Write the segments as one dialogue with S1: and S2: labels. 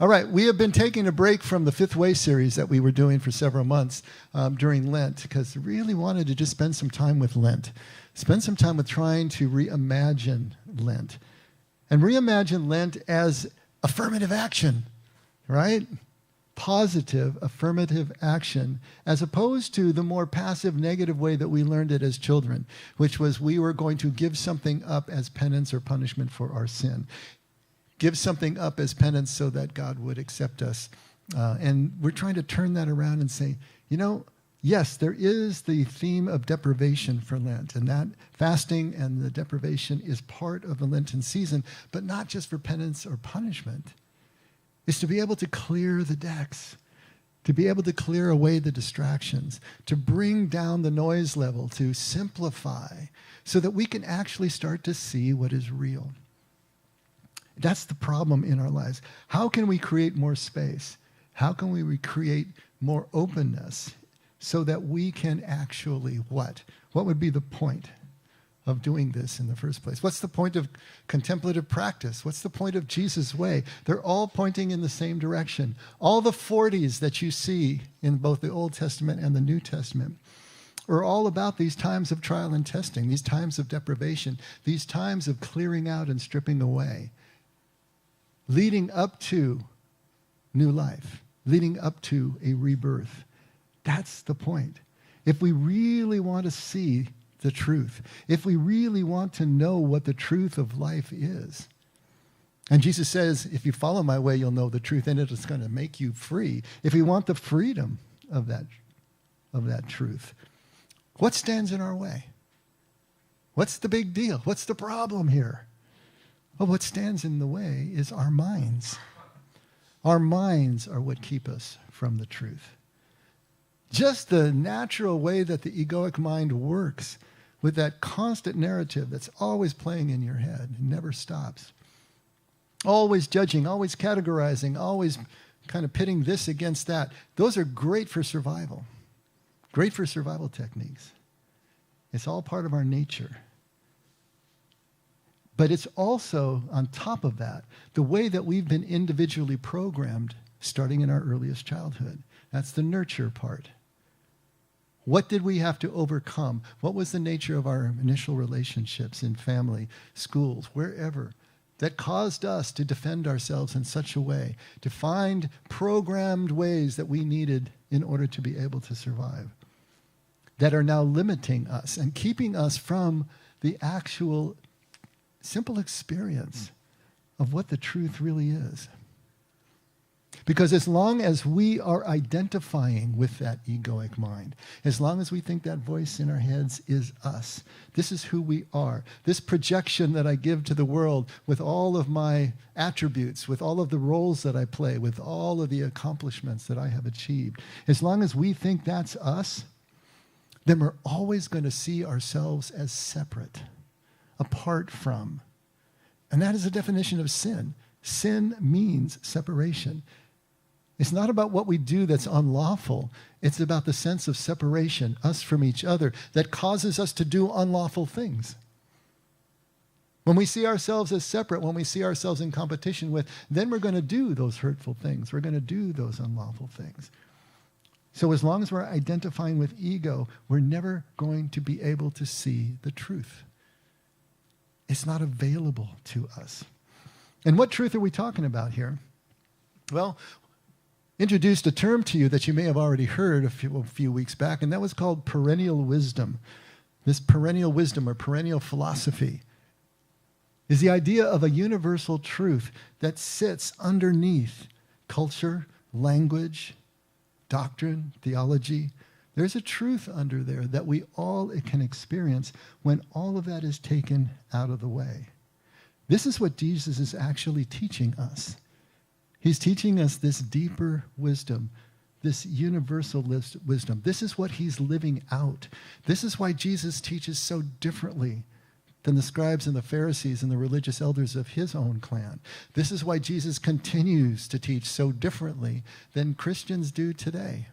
S1: All right, we have been taking a break from the Fifth Way series that we were doing for several months during Lent because we really wanted to just spend some time with Lent. Spend some time with trying to reimagine Lent. And reimagine Lent as affirmative action, right? Positive, affirmative action, as opposed to the more passive, negative way that we learned it as children, which was we were going to give something up as penance or punishment for our sin. Give something up as penance so that God would accept us. And we're trying to turn that around and say, yes, there is the theme of deprivation for Lent, and that fasting and the deprivation is part of the Lenten season, but not just for penance or punishment. It's to be able to clear the decks, to be able to clear away the distractions, to bring down the noise level, to simplify, so that we can actually start to see what is real. That's the problem in our lives. How can we create more space? How can we create more openness so that we can actually what? What would be the point of doing this in the first place? What's the point of contemplative practice? What's the point of Jesus' way? They're all pointing in the same direction. All the 40s that you see in both the Old Testament and the New Testament are all about these times of trial and testing, these times of deprivation, these times of clearing out and stripping away, leading up to new life, leading up to a rebirth. That's the point. If we really want to see the truth, if we really want to know what the truth of life is, and Jesus says, if you follow my way, you'll know the truth, and it is going to make you free. If we want the freedom of that truth, what stands in our way? What's the big deal? What's the problem here? Well, what stands in the way is our minds. Our minds are what keep us from the truth. Just the natural way that the egoic mind works with that constant narrative that's always playing in your head, it never stops. Always judging, always categorizing, always kind of pitting this against that. Those are great for survival. Great for survival techniques. It's all part of our nature. But it's also, on top of that, the way that we've been individually programmed starting in our earliest childhood. That's the nurture part. What did we have to overcome? What was the nature of our initial relationships in family, schools, wherever, that caused us to defend ourselves in such a way, to find programmed ways that we needed in order to be able to survive, that are now limiting us and keeping us from the actual simple experience of what the truth really is. Because as long as we are identifying with that egoic mind, as long as we think that voice in our heads is us, this is who we are, this projection that I give to the world with all of my attributes, with all of the roles that I play, with all of the accomplishments that I have achieved, as long as we think that's us, then we're always going to see ourselves as separate, apart from. And that is the definition of sin. Sin means separation. It's not about what we do that's unlawful. It's about the sense of separation, us from each other, that causes us to do unlawful things. When we see ourselves as separate, when we see ourselves in competition with, then we're going to do those hurtful things. We're going to do those unlawful things. So as long as we're identifying with ego, we're never going to be able to see the truth. It's not available to us. And what truth are we talking about here? Well, introduced a term to you that you may have already heard a few weeks back, and that was called perennial wisdom. This perennial wisdom or perennial philosophy is the idea of a universal truth that sits underneath culture, language, doctrine, theology. There's a truth under there that we all can experience when all of that is taken out of the way. This is what Jesus is actually teaching us. He's teaching us this deeper wisdom, this universal wisdom. This is what he's living out. This is why Jesus teaches so differently than the scribes and the Pharisees and the religious elders of his own clan. This is why Jesus continues to teach so differently than Christians do today.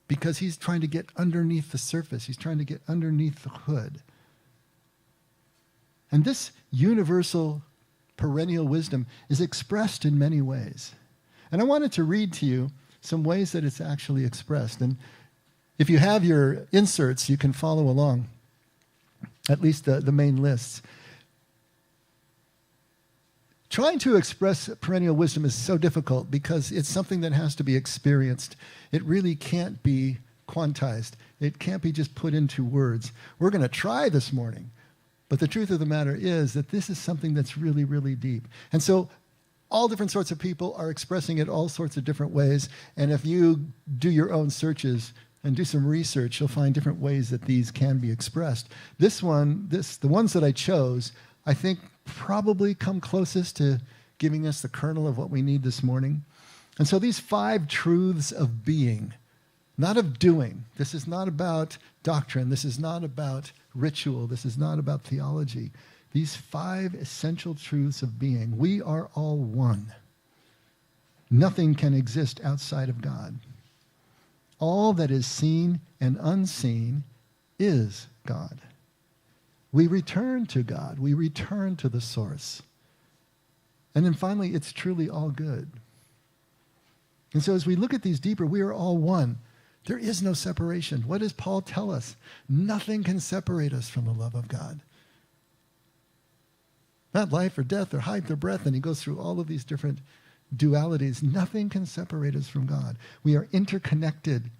S1: Because he's trying to get underneath the surface. He's trying to get underneath the hood. And this universal perennial wisdom is expressed in many ways. And I wanted to read to you some ways that it's actually expressed. And if you have your inserts, you can follow along, at least the main lists. Trying to express perennial wisdom is so difficult because it's something that has to be experienced. It really can't be quantized. It can't be just put into words. We're going to try this morning, but the truth of the matter is that this is something that's really, really deep. And so all different sorts of people are expressing it all sorts of different ways, and if you do your own searches and do some research, you'll find different ways that these can be expressed. The ones that I chose, I think probably come closest to giving us the kernel of what we need this morning. And so these 5 truths of being, not of doing. This is not about doctrine. This is not about ritual. This is not about theology. These 5 essential truths of being. We are all one. Nothing can exist outside of God. All that is seen and unseen is God. We return to God. We return to the source. And then finally, it's truly all good. And so as we look at these deeper, we are all one. There is no separation. What does Paul tell us? Nothing can separate us from the love of God. Not life or death or height or breadth. And he goes through all of these different dualities. Nothing can separate us from God. We are interconnected.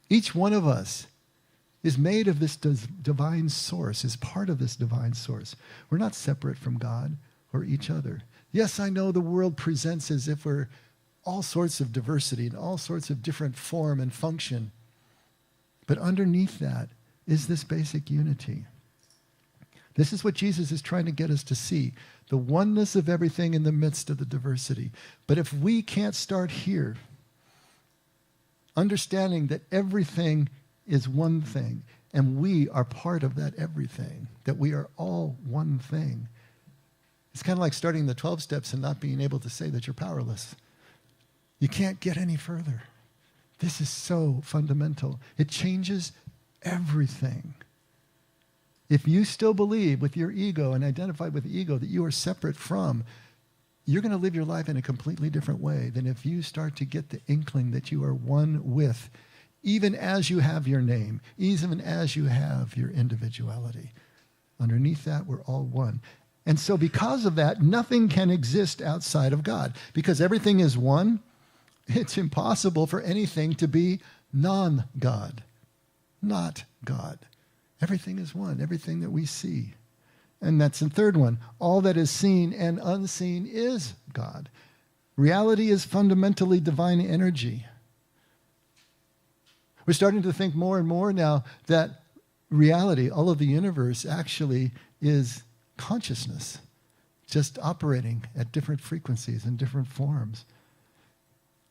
S1: Each one of us is made of this divine source, is part of this divine source. We're not separate from God or each other. Yes, I know the world presents as if we're all sorts of diversity and all sorts of different form and function. But underneath that is this basic unity. This is what Jesus is trying to get us to see, the oneness of everything in the midst of the diversity. But if we can't start here, understanding that everything is one thing, and we are part of that everything, that we are all one thing. It's kind of like starting the 12 steps and not being able to say that you're powerless. You can't get any further. This is so fundamental. It changes everything. If you still believe with your ego and identify with the ego that you are separate from, you're going to live your life in a completely different way than if you start to get the inkling that you are one with, even as you have your name, even as you have your individuality. Underneath that, we're all one. And so because of that, nothing can exist outside of God. Because everything is one, it's impossible for anything to be non-God, not God. Everything is one, everything that we see. And that's the third one. All that is seen and unseen is God. Reality is fundamentally divine energy. We're starting to think more and more now that reality, all of the universe, actually is consciousness, just operating at different frequencies and different forms.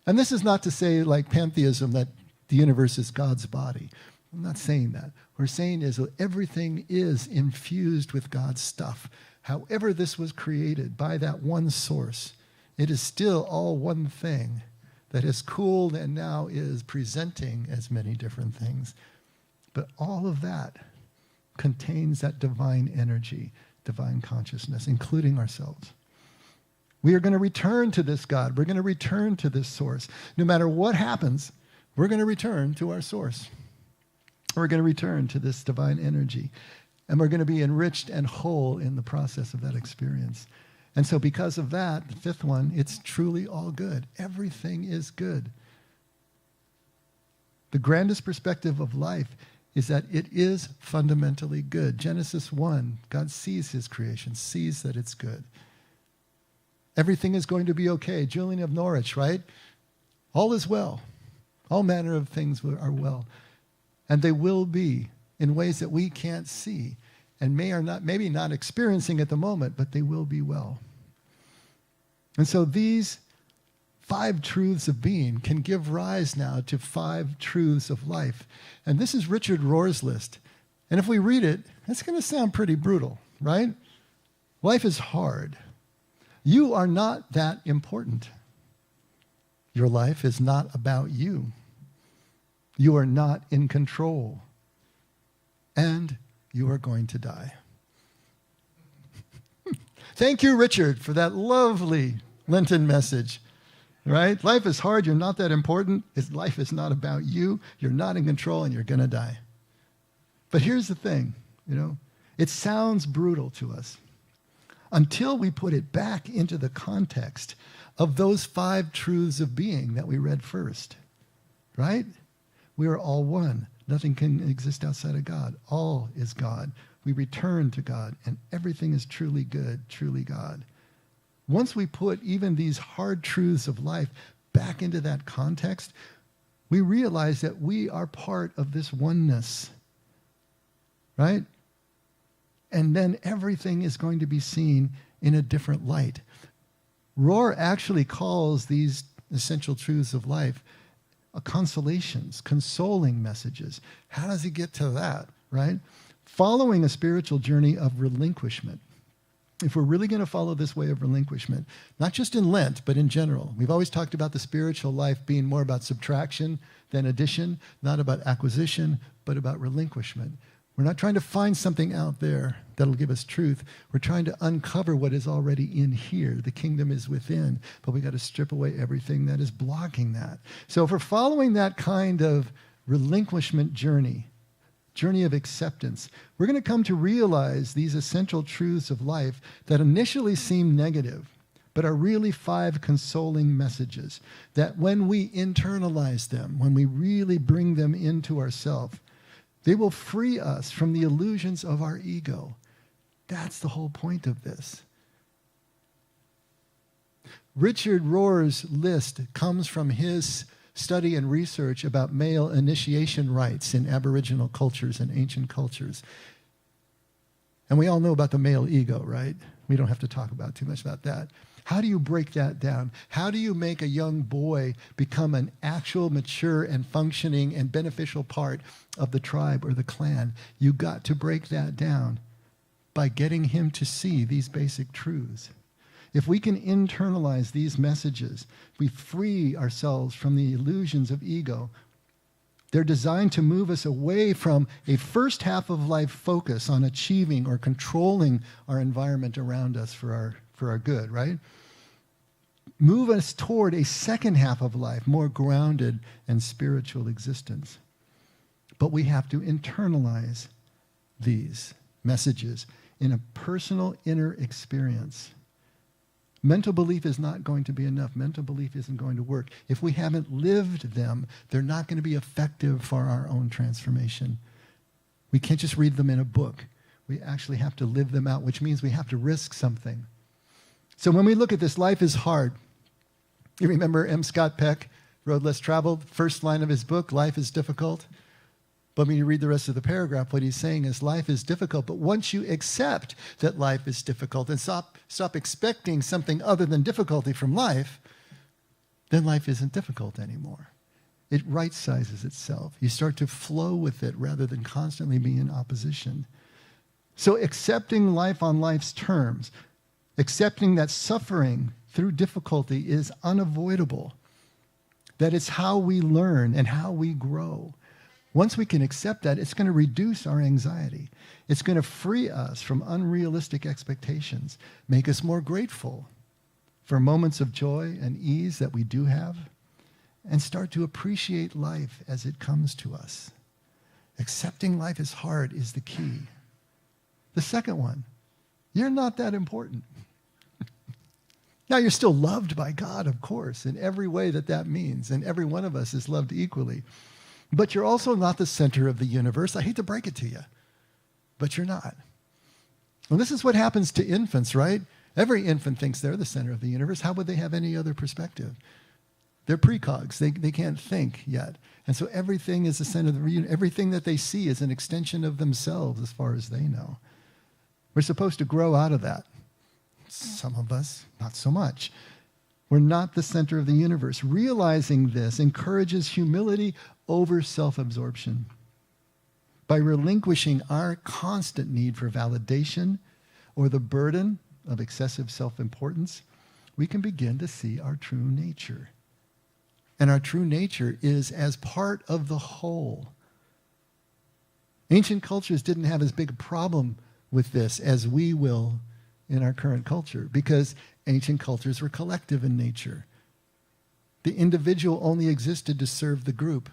S1: And this is not to say, like pantheism, that the universe is God's body. I'm not saying that. What we're saying is that everything is infused with God's stuff. However this was created by that one source, it is still all one thing that has cooled and now is presenting as many different things. But all of that contains that divine energy, divine consciousness, including ourselves. We are going to return to this God. We're going to return to this source. No matter what happens, we're going to return to our source. We're going to return to this divine energy. And we're going to be enriched and whole in the process of that experience. And so because of that, the fifth one, it's truly all good. Everything is good. The grandest perspective of life is that it is fundamentally good. Genesis 1, God sees his creation, sees that it's good. Everything is going to be okay. Julian of Norwich, right? All is well. All manner of things are well. And they will be in ways that we can't see and maybe not experiencing at the moment, but they will be well. And so these 5 truths of being can give rise now to 5 truths of life. And this is Richard Rohr's list. And if we read it, it's going to sound pretty brutal, right? Life is hard. You are not that important. Your life is not about you. You are not in control. And you are going to die. Thank you, Richard, for that lovely Lenten message. right? Life is hard. You're not that important. Life is not about you. You're not in control, and you're going to die. But here's the thing, it sounds brutal to us until we put it back into the context of those 5 truths of being that we read first, right? We are all one. Nothing can exist outside of God. All is God. We return to God, and everything is truly good, truly God. Once we put even these hard truths of life back into that context, we realize that we are part of this oneness, right? And then everything is going to be seen in a different light. Rohr actually calls these essential truths of life consolations, consoling messages. How does he get to that, right? Following a spiritual journey of relinquishment. If we're really going to follow this way of relinquishment, not just in Lent, but in general, we've always talked about the spiritual life being more about subtraction than addition, not about acquisition, but about relinquishment. We're not trying to find something out there that'll give us truth. We're trying to uncover what is already in here. The kingdom is within, but we got to strip away everything that is blocking that. So if we're following that kind of relinquishment journey of acceptance, we're going to come to realize these essential truths of life that initially seem negative, but are really 5 consoling messages that when we internalize them, when we really bring them into ourselves, they will free us from the illusions of our ego. That's the whole point of this. Richard Rohr's list comes from his study and research about male initiation rites in Aboriginal cultures and ancient cultures. And we all know about the male ego, right? We don't have to talk about too much about that. How do you break that down? How do you make a young boy become an actual, mature, and functioning and beneficial part of the tribe or the clan? You got to break that down by getting him to see these basic truths. If we can internalize these messages, we free ourselves from the illusions of ego. They're designed to move us away from a first half of life focus on achieving or controlling our environment around us for our good, right? Move us toward a second half of life, more grounded and spiritual existence. But we have to internalize these messages in a personal inner experience. Mental belief is not going to be enough. Mental belief isn't going to work. If we haven't lived them, they're not going to be effective for our own transformation. We can't just read them in a book. We actually have to live them out, which means we have to risk something. So when we look at this, life is hard. You remember M. Scott Peck, Road Less Traveled, first line of his book, life is difficult. But when you read the rest of the paragraph, what he's saying is life is difficult, but once you accept that life is difficult and stop expecting something other than difficulty from life, then life isn't difficult anymore. It right-sizes itself. You start to flow with it rather than constantly be in opposition. So accepting life on life's terms, accepting that suffering through difficulty is unavoidable, that it's how we learn and how we grow. Once we can accept that, it's going to reduce our anxiety. It's going to free us from unrealistic expectations, make us more grateful for moments of joy and ease that we do have, and start to appreciate life as it comes to us. Accepting life is hard is the key. The second one, you're not that important. Now, you're still loved by God, of course, in every way that means, and every one of us is loved equally. But you're also not the center of the universe. I hate to break it to you, but you're not. Well, this is what happens to infants, right? Every infant thinks they're the center of the universe. How would they have any other perspective? They're precogs. They can't think yet. And so everything is the center of the universe. Everything that they see is an extension of themselves as far as they know. We're supposed to grow out of that. Some of us, not so much. We're not the center of the universe. Realizing this encourages humility over self-absorption. By relinquishing our constant need for validation or the burden of excessive self-importance, we can begin to see our true nature. And our true nature is as part of the whole. Ancient cultures didn't have as big a problem with this as we will in our current culture, because ancient cultures were collective in nature. The individual only existed to serve the group.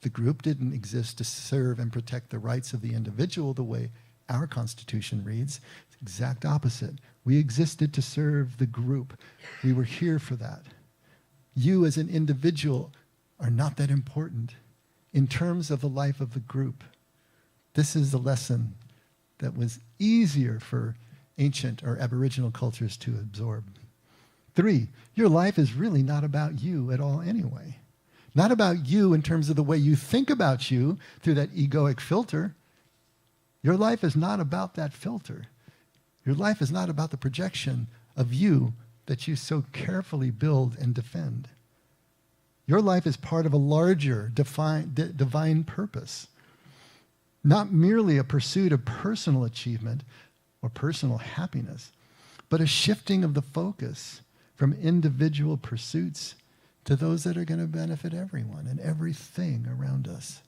S1: The group didn't exist to serve and protect the rights of the individual the way our Constitution reads. It's the exact opposite. We existed to serve the group. We were here for that. You as an individual are not that important in terms of the life of the group. This is the lesson that was easier for ancient or Aboriginal cultures to absorb. 3, your life is really not about you at all anyway. Not about you in terms of the way you think about you through that egoic filter. Your life is not about that filter. Your life is not about the projection of you that you so carefully build and defend. Your life is part of a larger divine purpose. Not merely a pursuit of personal achievement or personal happiness, but a shifting of the focus from individual pursuits to those that are going to benefit everyone and everything around us.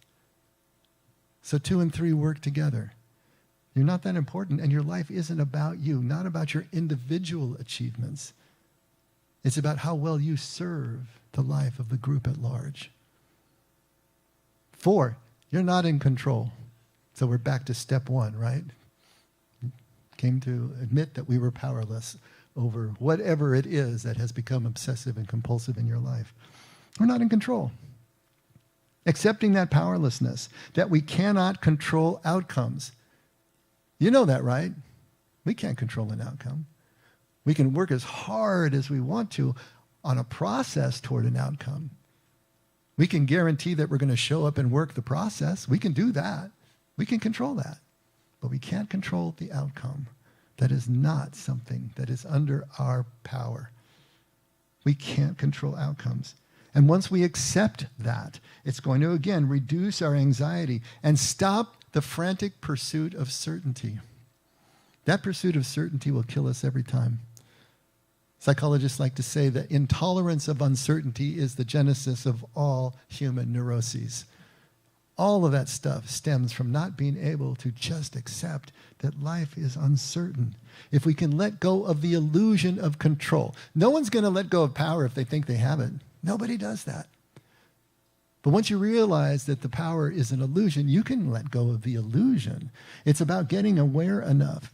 S1: So 2 and 3 work together. You're not that important, and your life isn't about you, not about your individual achievements. It's about how well you serve the life of the group at large. 4, you're not in control. So we're back to step 1, right? Came to admit that we were powerless over whatever it is that has become obsessive and compulsive in your life. We're not in control. Accepting that powerlessness, that we cannot control outcomes. You know that, right? We can't control an outcome. We can work as hard as we want to on a process toward an outcome. We can guarantee that we're going to show up and work the process. We can do that. We can control that. But we can't control the outcome. That is not something that is under our power. We can't control outcomes. And once we accept that, it's going to, again, reduce our anxiety and stop the frantic pursuit of certainty. That pursuit of certainty will kill us every time. Psychologists like to say that intolerance of uncertainty is the genesis of all human neuroses. All of that stuff stems from not being able to just accept that life is uncertain. If we can let go of the illusion of control. No one's going to let go of power if they think they have it. Nobody does that. But once you realize that the power is an illusion, you can let go of the illusion. It's about getting aware enough,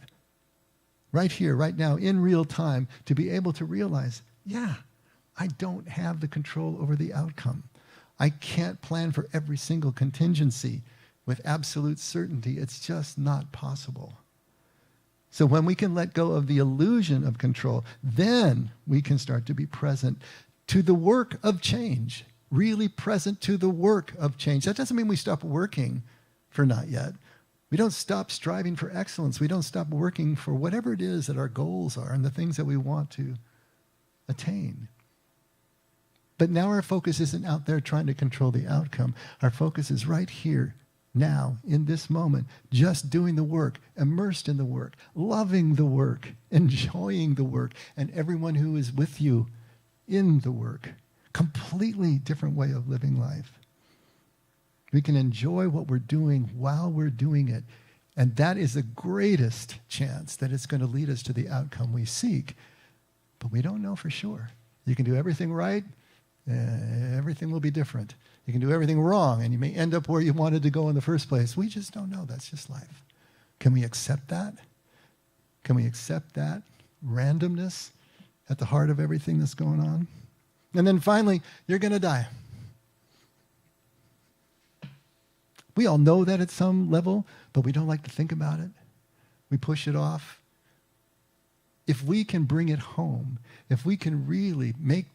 S1: right here, right now, in real time, to be able to realize, yeah, I don't have the control over the outcome. I can't plan for every single contingency with absolute certainty. It's just not possible. So when we can let go of the illusion of control, then we can start to be present to the work of change, really present to the work of change. That doesn't mean we stop working for not yet. We don't stop striving for excellence. We don't stop working for whatever it is that our goals are and the things that we want to attain. But now our focus isn't out there trying to control the outcome. Our focus is right here, now, in this moment, just doing the work, immersed in the work, loving the work, enjoying the work, and everyone who is with you in the work. Completely different way of living life. We can enjoy what we're doing while we're doing it. And that is the greatest chance that it's going to lead us to the outcome we seek. But we don't know for sure. You can do everything right, everything will be different. You can do everything wrong, and you may end up where you wanted to go in the first place. We just don't know. That's just life. Can we accept that? Can we accept that randomness at the heart of everything that's going on? And then finally, you're going to die. We all know that at some level, but we don't like to think about it. We push it off. If we can bring it home, if we can really make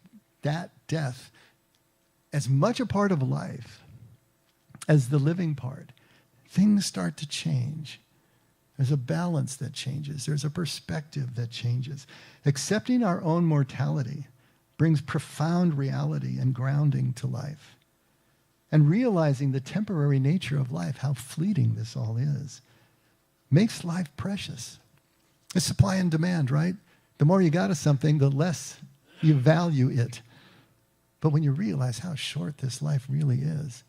S1: that death as much a part of life as the living part, things start to change. There's a balance that changes. There's a perspective that changes. Accepting our own mortality brings profound reality and grounding to life. And realizing the temporary nature of life, how fleeting this all is, makes life precious. It's supply and demand, right? The more you got of something, the less you value it. But when you realize how short this life really is,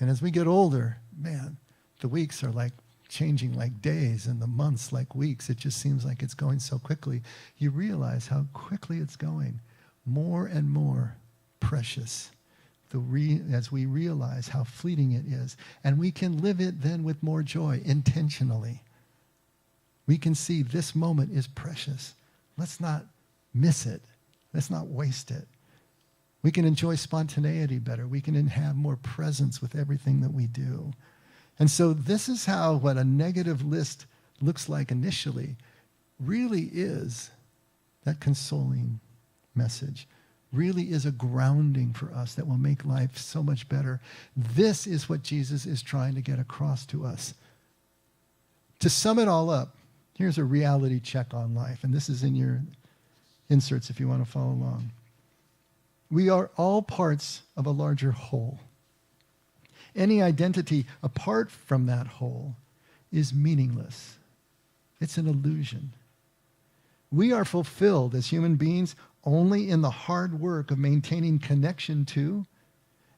S1: and as we get older, man, the weeks are like changing like days and the months like weeks. It just seems like it's going so quickly. You realize how quickly it's going. More and more precious as we realize how fleeting it is. And we can live it then with more joy, intentionally. We can see this moment is precious. Let's not miss it. Let's not waste it. We can enjoy spontaneity better. We can have more presence with everything that we do. And so this is how what a negative list looks like initially really is that consoling message. Really is a grounding for us that will make life so much better. This is what Jesus is trying to get across to us. To sum it all up, here's a reality check on life, and this is in your inserts if you want to follow along. We are all parts of a larger whole. Any identity apart from that whole is meaningless. It's an illusion. We are fulfilled as human beings only in the hard work of maintaining connection to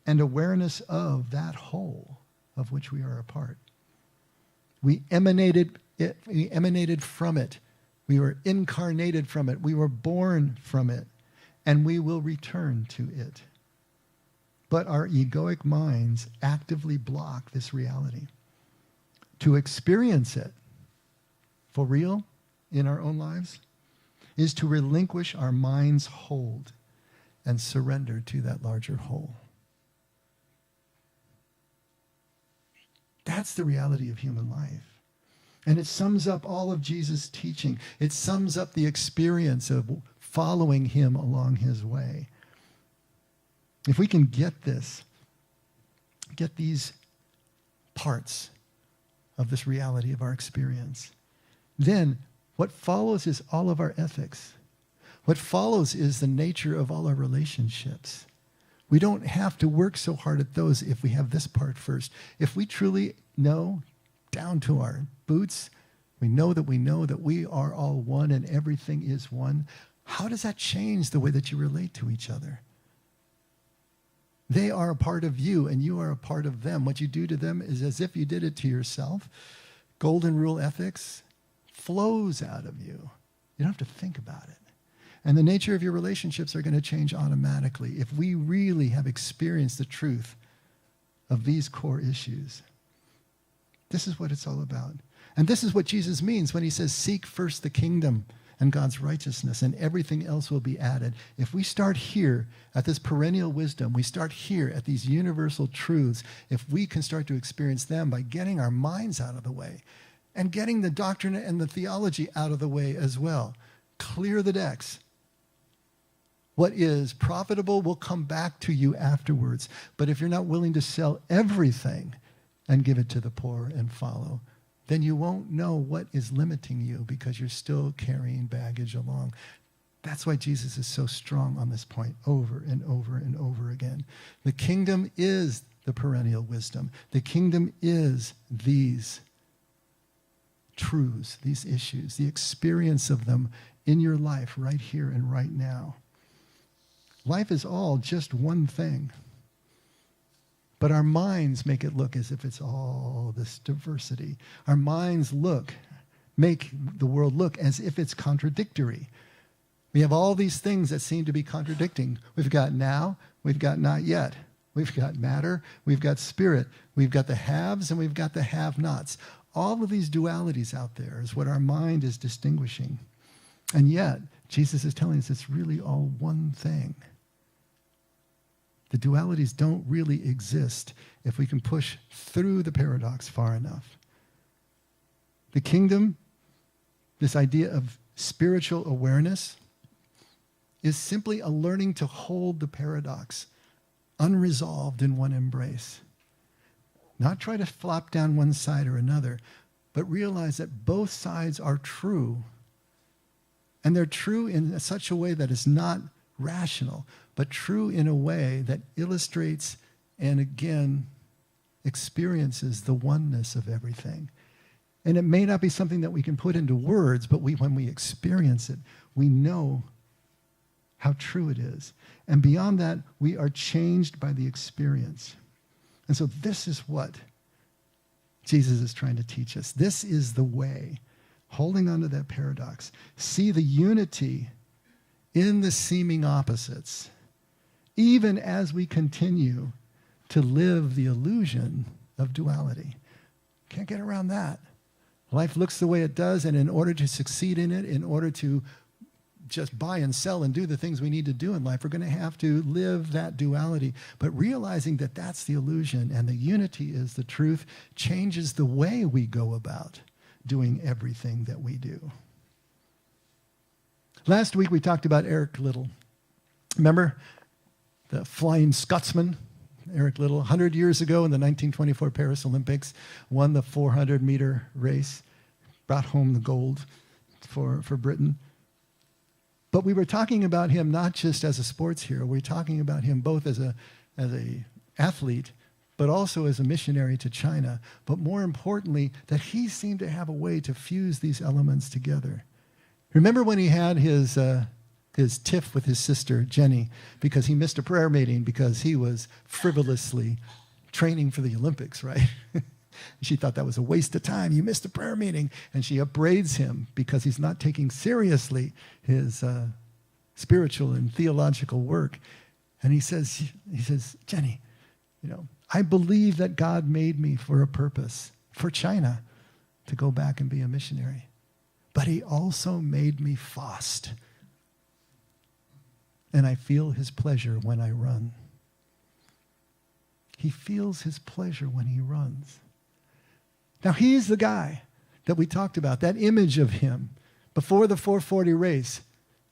S1: and awareness of that whole of which we are a part. We emanated from it. We were incarnated from it. We were born from it. And we will return to it. But our egoic minds actively block this reality. To experience it for real in our own lives is to relinquish our mind's hold and surrender to that larger whole. That's the reality of human life. And it sums up all of Jesus' teaching. It sums up the experience of following him along his way. If we can get this, get these parts of this reality of our experience, then what follows is all of our ethics. What follows is the nature of all our relationships. We don't have to work so hard at those if we have this part first. If we truly know, down to our boots, we know that we are all one and everything is one, how does that change the way that you relate to each other? They are a part of you and you are a part of them. What you do to them is as if you did it to yourself. Golden rule ethics flows out of you. You don't have to think about it. And the nature of your relationships are going to change automatically if we really have experienced the truth of these core issues. This is what it's all about. And this is what Jesus means when he says, seek first the kingdom and God's righteousness, and everything else will be added. If we start here at this perennial wisdom, we start here at these universal truths, if we can start to experience them by getting our minds out of the way and getting the doctrine and the theology out of the way as well, clear the decks. What is profitable will come back to you afterwards. But if you're not willing to sell everything and give it to the poor and follow, then you won't know what is limiting you because you're still carrying baggage along. That's why Jesus is so strong on this point over and over and over again. The kingdom is the perennial wisdom. The kingdom is these truths, these issues, the experience of them in your life right here and right now. Life is all just one thing. But our minds make it look as if it's all this diversity. Our minds make the world look as if it's contradictory. We have all these things that seem to be contradicting. We've got now, we've got not yet. We've got matter, we've got spirit. We've got the haves and we've got the have-nots. All of these dualities out there is what our mind is distinguishing. And yet, Jesus is telling us it's really all one thing. The dualities don't really exist if we can push through the paradox far enough. The kingdom, this idea of spiritual awareness, is simply a learning to hold the paradox unresolved in one embrace. Not try to flop down one side or another, but realize that both sides are true. And they're true in such a way that is not rational, but true in a way that illustrates and again experiences the oneness of everything. And it may not be something that we can put into words, but when we experience it, we know how true it is. And beyond that, we are changed by the experience. And so this is what Jesus is trying to teach us. This is the way, holding on to that paradox. See the unity in the seeming opposites, even as we continue to live the illusion of duality. Can't get around that. Life looks the way it does, and in order to succeed in it, in order to just buy and sell and do the things we need to do in life, we're going to have to live that duality. But realizing that that's the illusion and the unity is the truth changes the way we go about doing everything that we do. Last week we talked about Eric Liddel. Remember the Flying Scotsman? Eric Liddel, 100 years ago in the 1924 Paris Olympics, won the 400-meter race, brought home the gold for Britain. But we were talking about him not just as a sports hero. We were talking about him both as a athlete, but also as a missionary to China. But more importantly, that he seemed to have a way to fuse these elements together. Remember when he had his tiff with his sister, Jenny, because he missed a prayer meeting because he was frivolously training for the Olympics, right? She thought that was a waste of time. You missed a prayer meeting. And she upbraids him because he's not taking seriously his spiritual and theological work. And he says, Jenny, I believe that God made me for a purpose, for China, to go back and be a missionary. But he also made me fast. And I feel his pleasure when I run. He feels his pleasure when he runs. Now, he's the guy that we talked about, that image of him before the 440 race,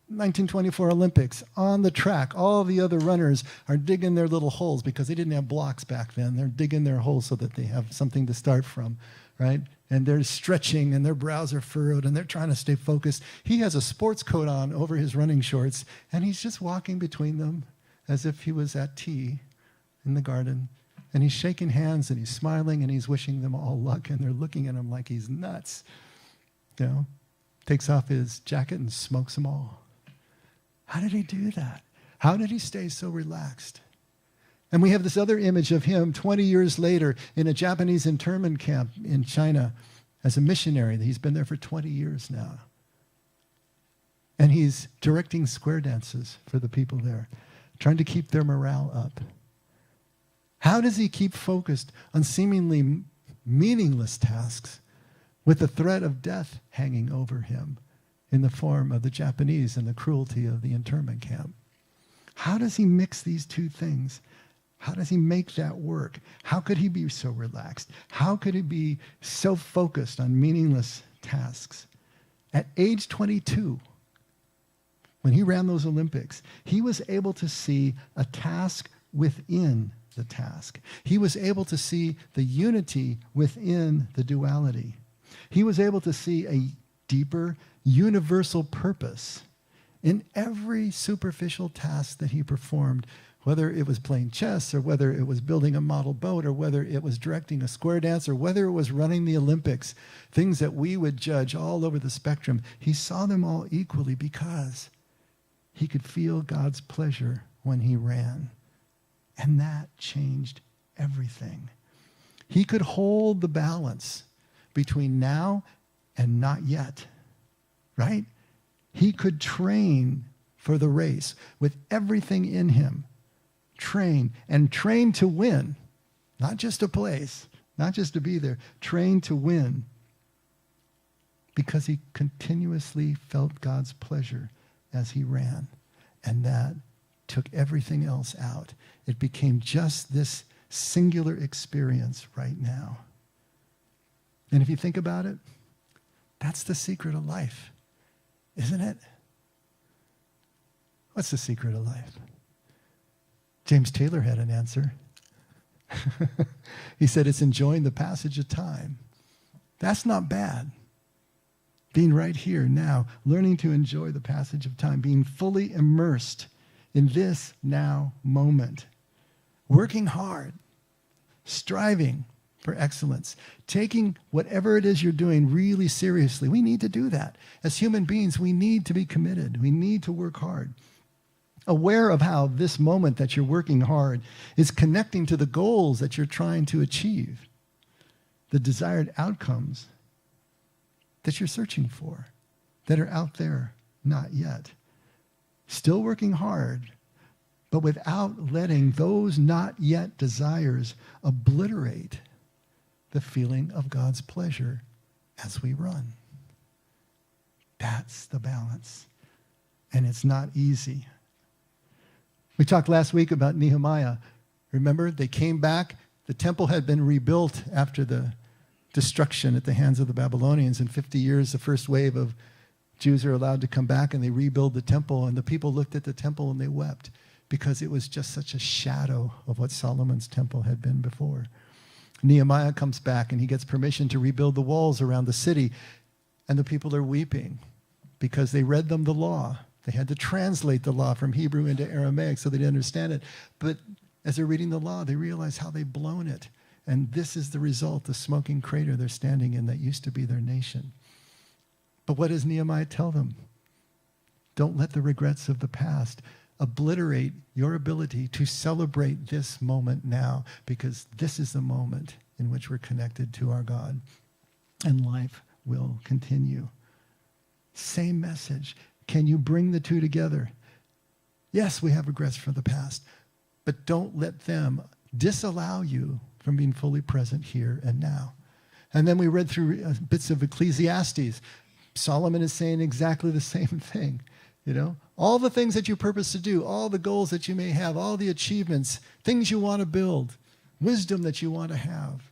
S1: 1924 Olympics, on the track. All the other runners are digging their little holes because they didn't have blocks back then. They're digging their holes so that they have something to start from, right? And they're stretching and their brows are furrowed and they're trying to stay focused. He has a sports coat on over his running shorts and he's just walking between them as if he was at tea in the garden. And he's shaking hands and he's smiling and he's wishing them all luck and they're looking at him like he's nuts. Takes off his jacket and smokes them all. How did he do that? How did he stay so relaxed? And we have this other image of him 20 years later in a Japanese internment camp in China as a missionary. He's been there for 20 years now. And he's directing square dances for the people there, trying to keep their morale up. How does he keep focused on seemingly meaningless tasks with the threat of death hanging over him in the form of the Japanese and the cruelty of the internment camp? How does he mix these two things? How does he make that work? How could he be so relaxed? How could he be so focused on meaningless tasks? At age 22, when he ran those Olympics, he was able to see a task within the task. He was able to see the unity within the duality. He was able to see a deeper, universal purpose in every superficial task that he performed, whether it was playing chess or whether it was building a model boat or whether it was directing a square dance or whether it was running the Olympics, things that we would judge all over the spectrum. He saw them all equally because he could feel God's pleasure when he ran. And that changed everything. He could hold the balance between now and not yet, right? He could train for the race with everything in him. Train to win, not just to place, not just to be there. Train to win because he continuously felt God's pleasure as he ran. And that took everything else out. It became just this singular experience right now. And if you think about it, that's the secret of life, isn't it? What's the secret of life? James Taylor had an answer. He said it's enjoying the passage of time. That's not bad. Being right here now, learning to enjoy the passage of time, being fully immersed in this now moment, working hard, striving for excellence, taking whatever it is you're doing really seriously. We need to do that. As human beings, we need to be committed. We need to work hard. Aware of how this moment that you're working hard is connecting to the goals that you're trying to achieve, the desired outcomes that you're searching for, that are out there, not yet. Still working hard, but without letting those not yet desires obliterate the feeling of God's pleasure as we run. That's the balance. And it's not easy. We talked last week about Nehemiah. Remember, they came back. The temple had been rebuilt after the destruction at the hands of the Babylonians. In 50 years, the first wave of Jews are allowed to come back and they rebuild the temple. And the people looked at the temple and they wept because it was just such a shadow of what Solomon's temple had been before. Nehemiah comes back and he gets permission to rebuild the walls around the city. And the people are weeping because they read them the law. They had to translate the law from Hebrew into Aramaic so they didn't understand it. But as they're reading the law, they realize how they've blown it. And this is the result, the smoking crater they're standing in that used to be their nation. But what does Nehemiah tell them? Don't let the regrets of the past obliterate your ability to celebrate this moment now, because this is the moment in which we're connected to our God, and life will continue. Same message. Can you bring the two together? Yes, we have regrets from the past, but don't let them disallow you from being fully present here and now. And then we read through bits of Ecclesiastes. Solomon is saying exactly the same thing. You know, all the things that you purpose to do, all the goals that you may have, all the achievements, things you want to build, wisdom that you want to have.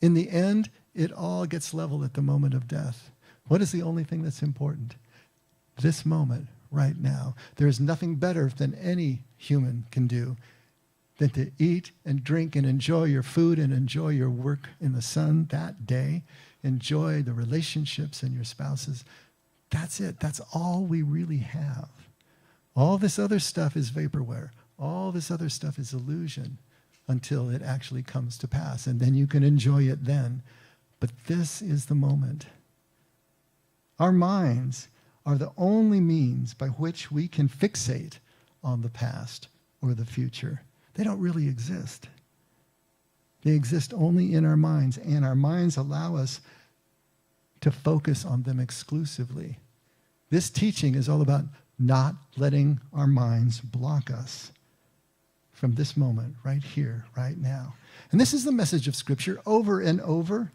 S1: In the end, it all gets leveled at the moment of death. What is the only thing that's important? This moment, right now. There is nothing better than any human can do than to eat and drink and enjoy your food and enjoy your work in the sun that day. Enjoy the relationships and your spouses. That's it. That's all we really have. All this other stuff is vaporware. All this other stuff is illusion until it actually comes to pass. And then you can enjoy it then. But this is the moment. Our minds are the only means by which we can fixate on the past or the future. They don't really exist. They exist only in our minds, and our minds allow us to focus on them exclusively. This teaching is all about not letting our minds block us from this moment, right here, right now. And this is the message of Scripture over and over,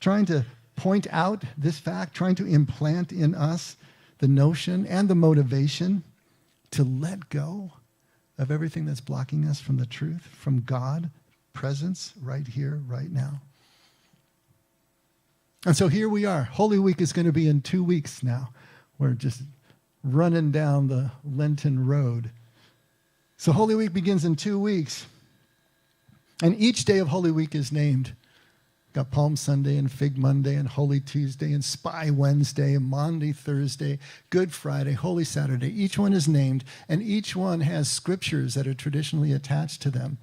S1: trying to point out this fact, trying to implant in us the notion and the motivation to let go of everything that's blocking us from the truth, from God, presence right here, right now. And so here we are. Holy Week is going to be in 2 weeks now. We're just running down the Lenten road. So Holy Week begins in 2 weeks. And each day of Holy Week is named. Got Palm Sunday and Fig Monday and Holy Tuesday and Spy Wednesday and Maundy Thursday, Good Friday, Holy Saturday. Each one is named, and each one has scriptures that are traditionally attached to them.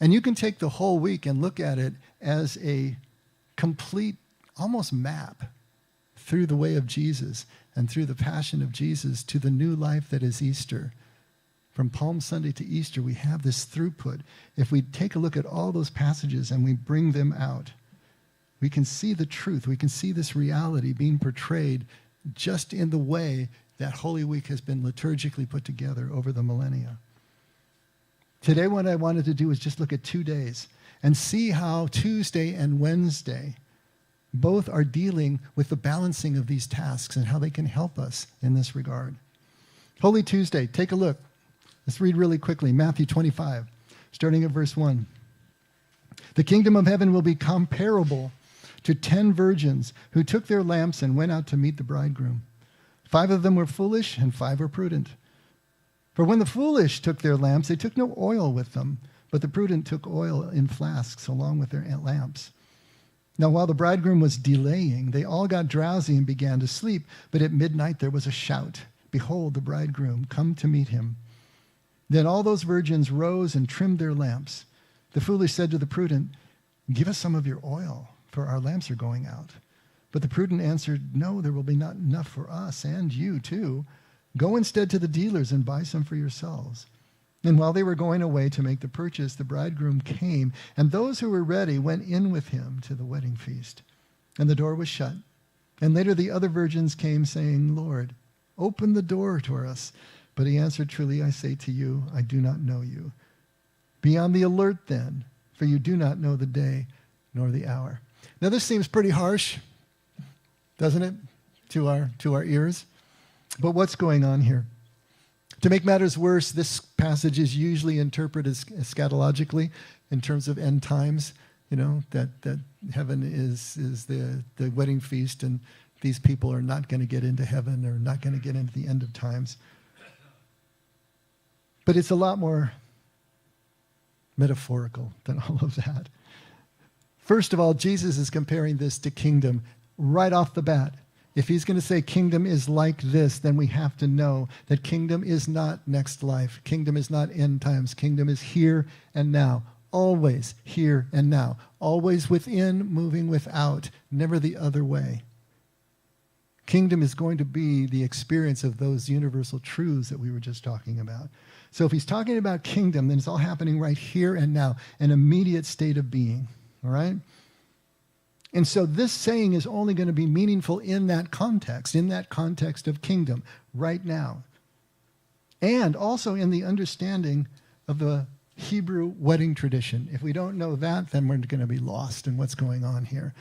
S1: And you can take the whole week and look at it as a complete, almost map through the way of Jesus and through the passion of Jesus to the new life that is Easter. From Palm Sunday to Easter, we have this throughput. If we take a look at all those passages and we bring them out, we can see the truth. We can see this reality being portrayed just in the way that Holy Week has been liturgically put together over the millennia. Today, what I wanted to do is just look at 2 days and see how Tuesday and Wednesday both are dealing with the balancing of these tasks and how they can help us in this regard. Holy Tuesday, take a look. Let's read really quickly. Matthew 25, starting at verse 1. The kingdom of heaven will be comparable to 10 virgins who took their lamps and went out to meet the bridegroom. 5 of them were foolish and 5 were prudent. For when the foolish took their lamps, they took no oil with them, but the prudent took oil in flasks along with their lamps. Now, while the bridegroom was delaying, they all got drowsy and began to sleep. But at midnight there was a shout, "Behold, the bridegroom, come to meet him." Then all those virgins rose and trimmed their lamps. The foolish said to the prudent, "Give us some of your oil, for our lamps are going out." But the prudent answered, "No, there will be not enough for us and you too. Go instead to the dealers and buy some for yourselves." And while they were going away to make the purchase, the bridegroom came, and those who were ready went in with him to the wedding feast. And the door was shut. And later the other virgins came, saying, "Lord, open the door to us." But he answered, truly I say to you, I do not know you. Be on the alert then, for you do not know the day nor the hour. Now this seems pretty harsh, doesn't it, to our ears? But what's going on here? To make matters worse, this passage is usually interpreted eschatologically in terms of end times, that heaven is the wedding feast, and these people are not going to get into heaven or not going to get into the end of times. But it's a lot more metaphorical than all of that. First of all, Jesus is comparing this to kingdom right off the bat. If he's going to say kingdom is like this, then we have to know that kingdom is not next life. Kingdom is not end times. Kingdom is here and now. Always here and now. Always within, moving without. Never the other way. Kingdom is going to be the experience of those universal truths that we were just talking about. So if he's talking about kingdom, then it's all happening right here and now, an immediate state of being. All right? And so this saying is only going to be meaningful in that context of kingdom, right now. And also in the understanding of the Hebrew wedding tradition. If we don't know that, then we're going to be lost in what's going on here.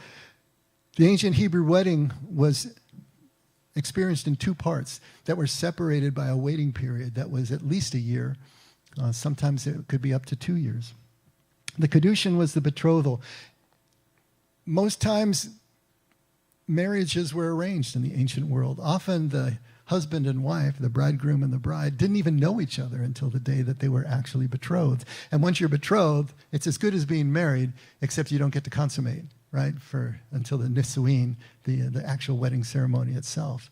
S1: The ancient Hebrew wedding was experienced in two parts that were separated by a waiting period that was at least a year. Sometimes it could be up to 2 years. The kedushin was the betrothal. Most times, marriages were arranged in the ancient world. Often the husband and wife, the bridegroom and the bride, didn't even know each other until the day that they were actually betrothed. And once you're betrothed, it's as good as being married, except you don't get to consummate, right, until the nisuin, the actual wedding ceremony itself.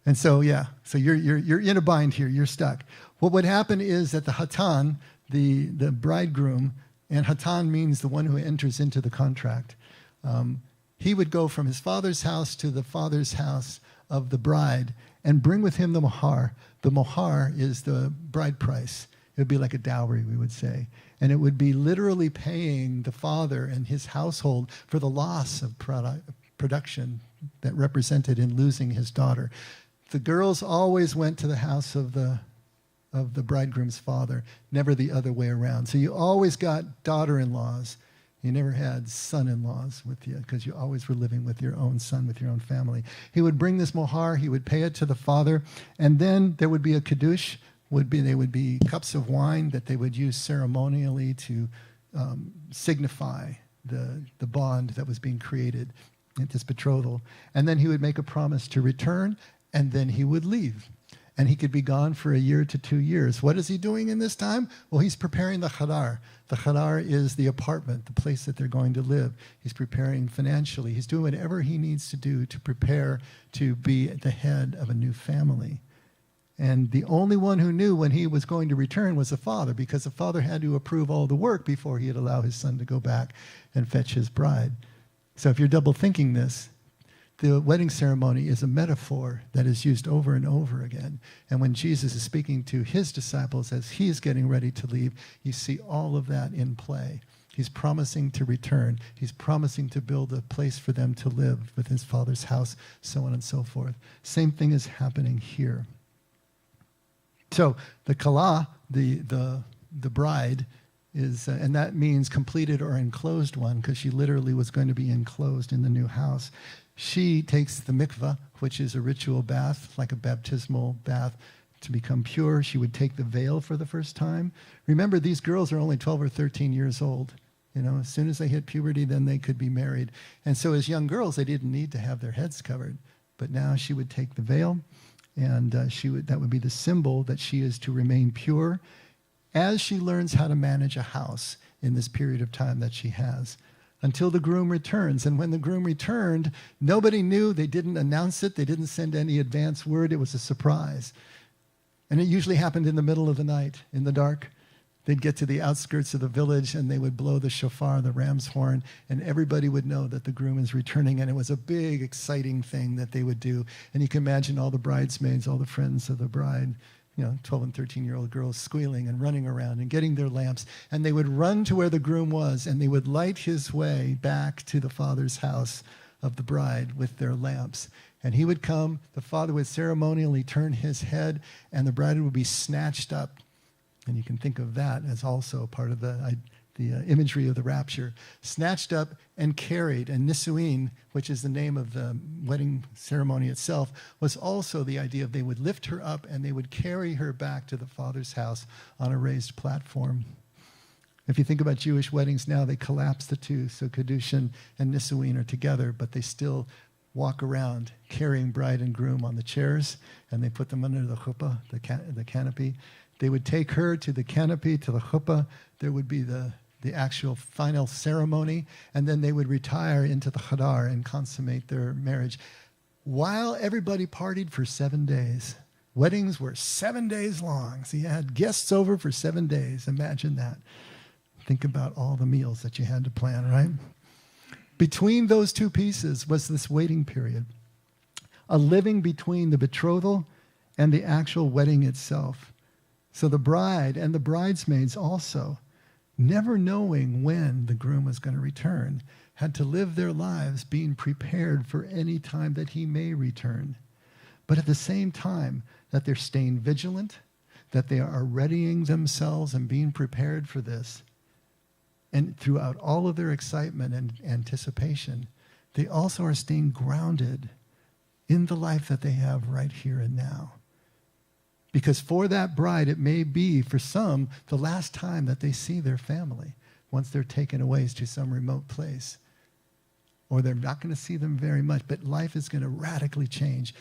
S1: And so, so you're in a bind here. You're stuck. What would happen is that the hatan, the bridegroom, and hatan means the one who enters into the contract. He would go from his father's house to the father's house of the bride and bring with him the mohar. The mohar is the bride price. It would be like a dowry, we would say. And it would be literally paying the father and his household for the loss of production that represented in losing his daughter. The girls always went to the house of the bridegroom's father, never the other way around. So you always got daughter-in-laws. You never had son-in-laws with you because you always were living with your own son, with your own family. He would bring this mohar, he would pay it to the father, and then there would be a kiddush. They would be cups of wine that they would use ceremonially to signify the bond that was being created at this betrothal. And then he would make a promise to return, and then he would leave. And he could be gone for 1 year to 2 years. What is he doing in this time? Well, he's preparing the chadar. The chadar is the apartment, the place that they're going to live. He's preparing financially. He's doing whatever he needs to do to prepare to be at the head of a new family. And the only one who knew when he was going to return was the father, because the father had to approve all the work before he'd allow his son to go back and fetch his bride. So if you're double thinking this, the wedding ceremony is a metaphor that is used over and over again. And when Jesus is speaking to his disciples as he is getting ready to leave, you see all of that in play. He's promising to return. He's promising to build a place for them to live with his father's house, so on and so forth. Same thing is happening here. So the kala, the bride, is, and that means completed or enclosed one, because she literally was going to be enclosed in the new house. She takes the mikvah, which is a ritual bath, like a baptismal bath, to become pure. She would take the veil for the first time. Remember, these girls are only 12 or 13 years old. As soon as they hit puberty, then they could be married. And so as young girls, they didn't need to have their heads covered. But now she would take the veil, and that would be the symbol that she is to remain pure as she learns how to manage a house in this period of time that she has, until the groom returns. And when the groom returned, nobody knew. They didn't announce it. They didn't send any advance word. It was a surprise. And it usually happened in the middle of the night, in the dark. They'd get to the outskirts of the village, and they would blow the shofar, the ram's horn, and everybody would know that the groom is returning. And it was a big, exciting thing that they would do. And you can imagine all the bridesmaids, all the friends of the bride, 12 and 13-year-old girls squealing and running around and getting their lamps. And they would run to where the groom was, and they would light his way back to the father's house of the bride with their lamps. And he would come, the father would ceremonially turn his head, and the bride would be snatched up. And you can think of that as also part of the imagery of the rapture. Snatched up and carried. And Nisuin, which is the name of the wedding ceremony itself, was also the idea of they would lift her up and they would carry her back to the father's house on a raised platform. If you think about Jewish weddings now, they collapse the two. So Kedushin and Nisuin are together, but they still walk around carrying bride and groom on the chairs, and they put them under the chuppah, the canopy. They would take her to the canopy, to the chuppah. There would be the actual final ceremony, and then they would retire into the chadar and consummate their marriage while everybody partied for 7 days. Weddings were 7 days long, so you had guests over for 7 days. Imagine that. Think about all the meals that you had to plan, right? Between those two pieces was this waiting period, a living between the betrothal and the actual wedding itself. So the bride and the bridesmaids also, never knowing when the groom was going to return, had to live their lives being prepared for any time that he may return. But at the same time that they're staying vigilant, that they are readying themselves and being prepared for this, and throughout all of their excitement and anticipation, they also are staying grounded in the life that they have right here and now. Because for that bride, it may be, for some, the last time that they see their family once they're taken away to some remote place. Or they're not going to see them very much, but life is going to radically change.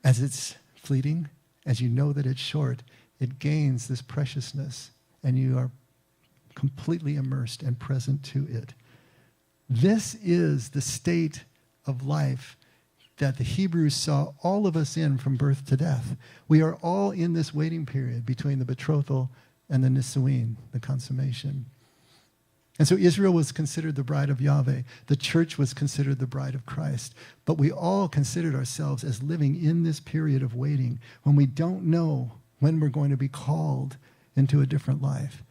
S1: As it's fleeting, as you know that it's short, it gains this preciousness, and you are completely immersed and present to it. This is the state of life that the Hebrews saw all of us in from birth to death. We are all in this waiting period between the betrothal and the nisuin, the consummation. And so Israel was considered the bride of Yahweh. The church was considered the bride of Christ. But we all considered ourselves as living in this period of waiting when we don't know when we're going to be called into a different life.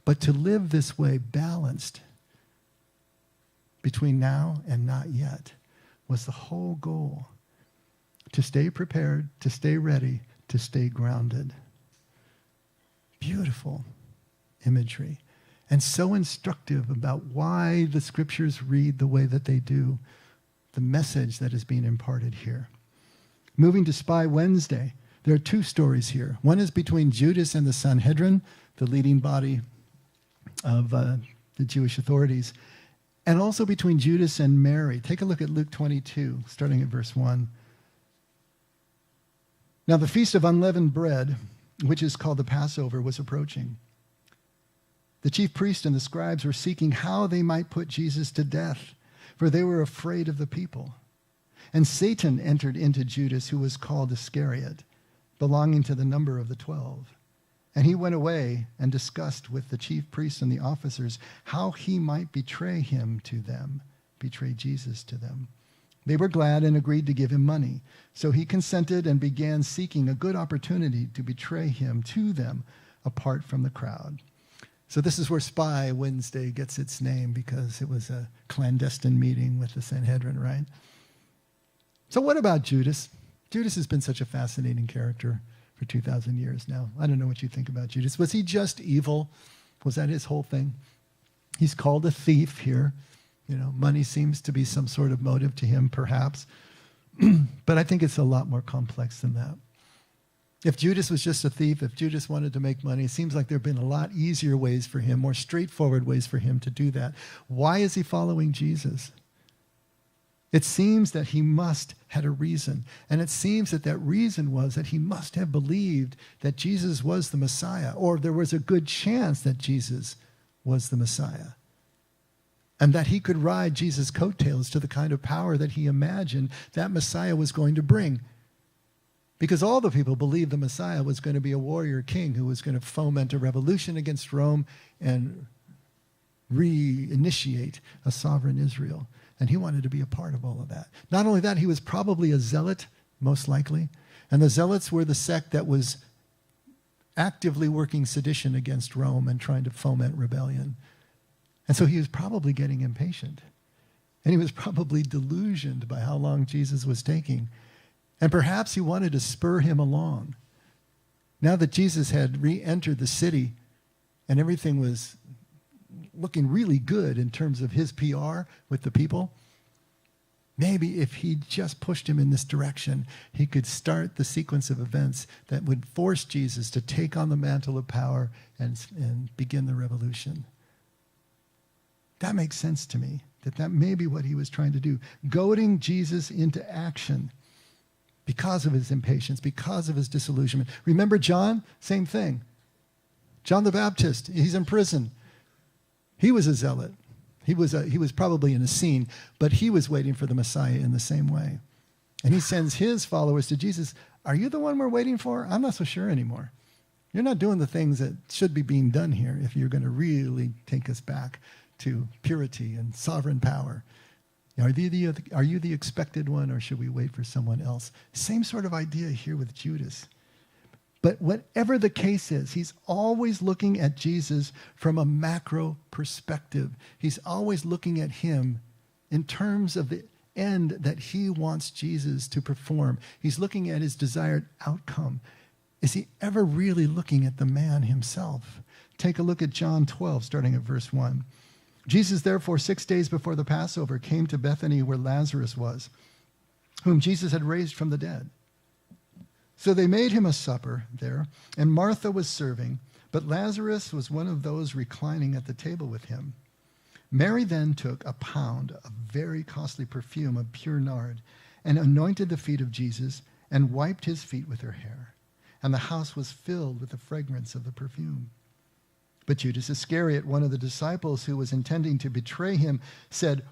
S1: But to live this way balanced between now and not yet was the whole goal. To stay prepared, to stay ready, to stay grounded. Beautiful imagery. And so instructive about why the scriptures read the way that they do, the message that is being imparted here. Moving to Spy Wednesday, there are two stories here. One is between Judas and the Sanhedrin, the leading body of the Jewish authorities, and also between Judas and Mary. Take a look at Luke 22, starting at verse 1. Now the feast of unleavened bread, which is called the Passover, was approaching. The chief priests and the scribes were seeking how they might put Jesus to death, for they were afraid of the people. And Satan entered into Judas, who was called Iscariot, belonging to the number of the 12. And he went away and discussed with the chief priests and the officers how he might betray him to them, betray Jesus to them. They were glad and agreed to give him money. So he consented and began seeking a good opportunity to betray him to them apart from the crowd. So this is where Spy Wednesday gets its name, because it was a clandestine meeting with the Sanhedrin, right? So what about Judas? Judas has been such a fascinating character for 2,000 years now. I don't know what you think about Judas. Was he just evil? Was that his whole thing? He's called a thief here. You know, money seems to be some sort of motive to him, perhaps. But I think it's a lot more complex than that. If Judas was just a thief, if Judas wanted to make money, it seems like there have been a lot easier ways for him, more straightforward ways for him to do that. Why is he following Jesus? It seems that he must had a reason. And it seems that that reason was that he must have believed that Jesus was the Messiah, or there was a good chance that Jesus was the Messiah, and that he could ride Jesus' coattails to the kind of power that he imagined that Messiah was going to bring. Because all the people believed the Messiah was going to be a warrior king who was going to foment a revolution against Rome and reinitiate a sovereign Israel. And he wanted to be a part of all of that. Not only that, he was probably a zealot, most likely. And the zealots were the sect that was actively working sedition against Rome and trying to foment rebellion. And so he was probably getting impatient. And he was probably delusioned by how long Jesus was taking. And perhaps he wanted to spur him along. Now that Jesus had re-entered the city and everything was looking really good in terms of his PR with the people, maybe if he just pushed him in this direction, he could start the sequence of events that would force Jesus to take on the mantle of power and begin the revolution. That makes sense to me, that may be what he was trying to do, goading Jesus into action because of his impatience, because of his disillusionment. Remember John? Same thing. John the Baptist, he's in prison. He was a zealot. He was probably in a scene, but he was waiting for the Messiah in the same way. And he sends his followers to Jesus. Are you the one we're waiting for? I'm not so sure anymore. You're not doing the things that should be being done here if you're going to really take us back to purity and sovereign power. Are you the expected one, or should we wait for someone else? Same sort of idea here with Judas. But whatever the case is, he's always looking at Jesus from a macro perspective. He's always looking at him in terms of the end that he wants Jesus to perform. He's looking at his desired outcome. Is he ever really looking at the man himself? Take a look at John 12, starting at verse 1. Jesus, therefore, 6 days before the Passover, came to Bethany where Lazarus was, whom Jesus had raised from the dead. So they made him a supper there, and Martha was serving, but Lazarus was one of those reclining at the table with him. Mary then took a pound of very costly perfume of pure nard and anointed the feet of Jesus and wiped his feet with her hair. And the house was filled with the fragrance of the perfume. But Judas Iscariot, one of the disciples who was intending to betray him, said,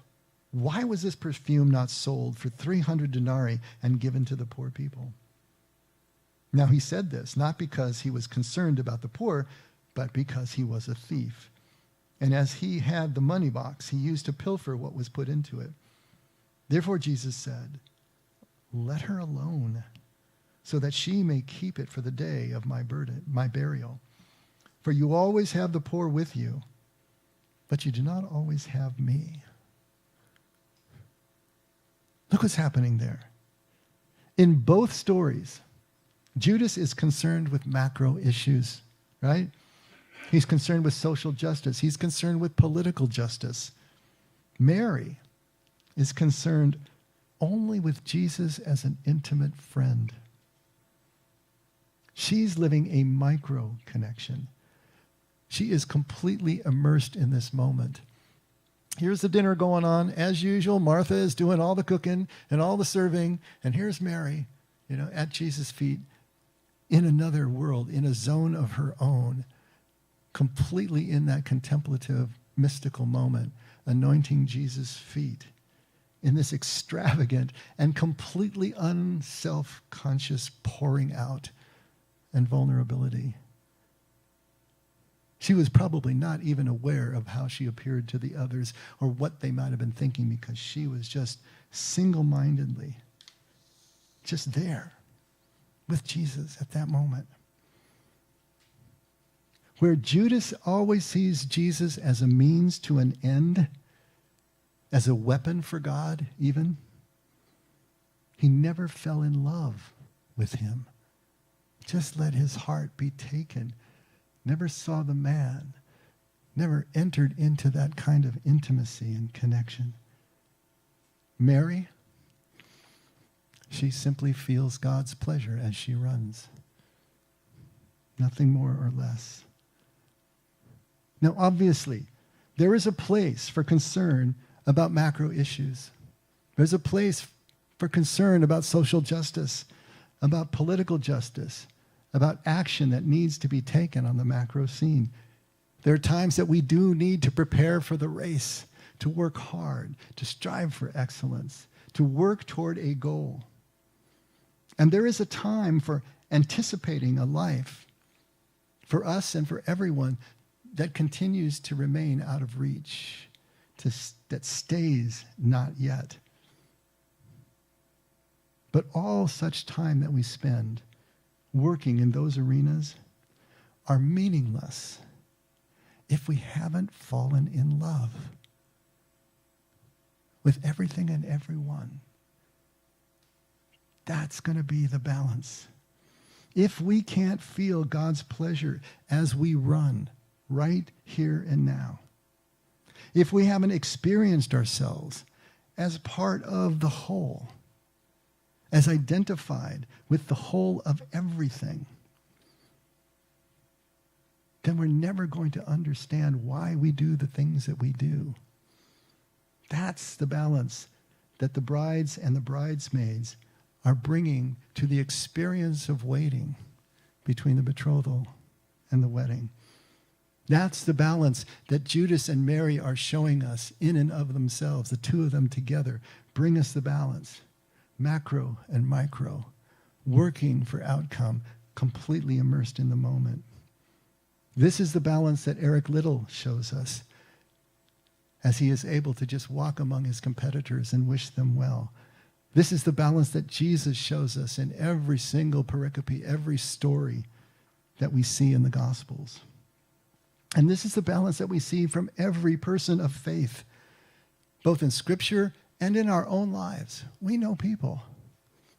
S1: "Why was this perfume not sold for 300 denarii and given to the poor people?" Now he said this, not because he was concerned about the poor, but because he was a thief. And as he had the money box, he used to pilfer what was put into it. Therefore Jesus said, "Let her alone, so that she may keep it for the day of my burial. For you always have the poor with you, but you do not always have me." Look what's happening there. In both stories, Judas is concerned with macro issues, right? He's concerned with social justice. He's concerned with political justice. Mary is concerned only with Jesus as an intimate friend. She's living a micro connection. She is completely immersed in this moment. Here's the dinner going on. As usual, Martha is doing all the cooking and all the serving. And here's Mary, at Jesus' feet in another world, in a zone of her own, completely in that contemplative, mystical moment, anointing Jesus' feet in this extravagant and completely unself-conscious pouring out and vulnerability. She was probably not even aware of how she appeared to the others or what they might have been thinking, because she was just single-mindedly just there with Jesus at that moment. Where Judas always sees Jesus as a means to an end, as a weapon for God even, he never fell in love with him. Just let his heart be taken. Never saw the man. Never entered into that kind of intimacy and connection. Mary, she simply feels God's pleasure as she runs. Nothing more or less. Now, obviously, there is a place for concern about macro issues. There's a place for concern about social justice, about political justice, about action that needs to be taken on the macro scene. There are times that we do need to prepare for the race, to work hard, to strive for excellence, to work toward a goal. And there is a time for anticipating a life for us and for everyone that continues to remain out of reach, that stays not yet. But all such time that we spend working in those arenas are meaningless if we haven't fallen in love. with everything and everyone. That's going to be the balance. If we can't feel God's pleasure as we run right here and now, if we haven't experienced ourselves as part of the whole, as identified with the whole of everything, then we're never going to understand why we do the things that we do. That's the balance that the brides and the bridesmaids are bringing to the experience of waiting between the betrothal and the wedding. That's the balance that Judas and Mary are showing us in and of themselves. The two of them together bring us the balance, macro and micro, working for outcome, completely immersed in the moment. This is the balance that Eric Liddel shows us as he is able to just walk among his competitors and wish them well. This is the balance that Jesus shows us in every single pericope, every story that we see in the Gospels. And this is the balance that we see from every person of faith, both in Scripture and in our own lives. We know people,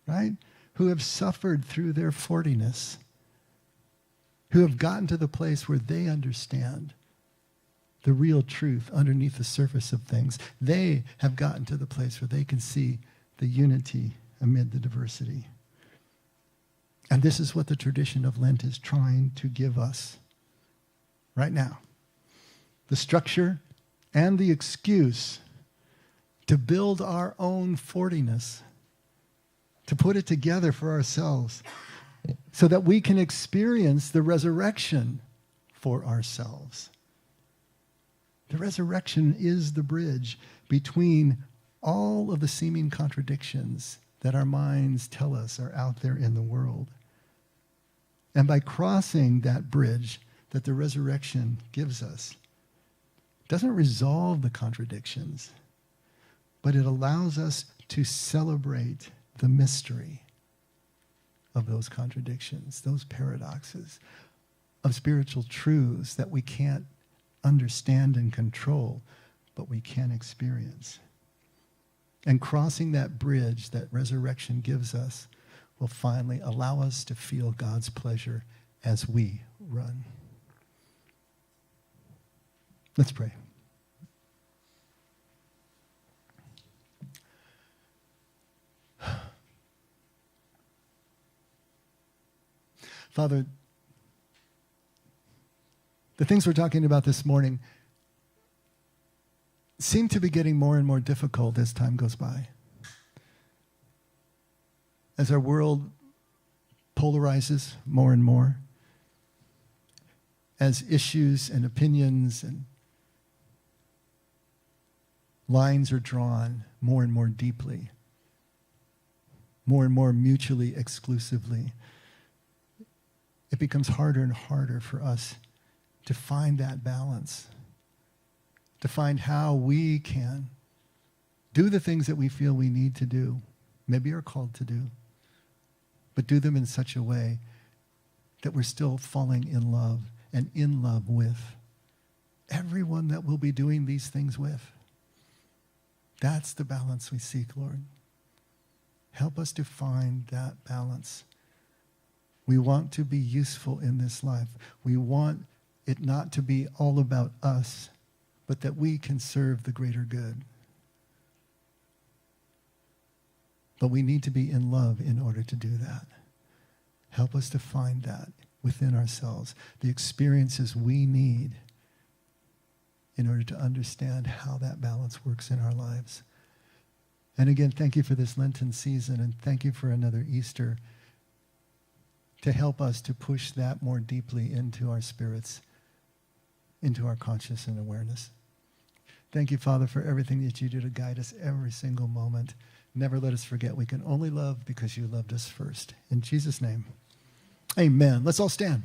S1: right, who have suffered through their 40ness, who have gotten to the place where they understand the real truth underneath the surface of things. They have gotten to the place where they can see the unity amid the diversity. And this is what the tradition of Lent is trying to give us right now. The structure and the excuse to build our own 40ness, to put it together for ourselves so that we can experience the resurrection for ourselves. The resurrection is the bridge between all of the seeming contradictions that our minds tell us are out there in the world. And by crossing that bridge that the resurrection gives us, it doesn't resolve the contradictions, but it allows us to celebrate the mystery of those contradictions, those paradoxes, of spiritual truths that we can't understand and control, but we can experience. And crossing that bridge that resurrection gives us will finally allow us to feel God's pleasure as we run. Let's pray. Father, the things we're talking about this morning seem to be getting more and more difficult as time goes by. As our world polarizes more and more, as issues and opinions and lines are drawn more and more deeply, more and more mutually exclusively, it becomes harder and harder for us to find that balance, to find how we can do the things that we feel we need to do, maybe are called to do, but do them in such a way that we're still falling in love and in love with everyone that we'll be doing these things with. That's the balance we seek, Lord. Help us to find that balance. We want to be useful in this life. We want it not to be all about us, but that we can serve the greater good. But we need to be in love in order to do that. Help us to find that within ourselves, the experiences we need in order to understand how that balance works in our lives. And again, thank you for this Lenten season, and thank you for another Easter to help us to push that more deeply into our spirits, into our conscious and awareness. Thank you, Father, for everything that you do to guide us every single moment. Never let us forget we can only love because you loved us first. In Jesus' name, amen. Let's all stand.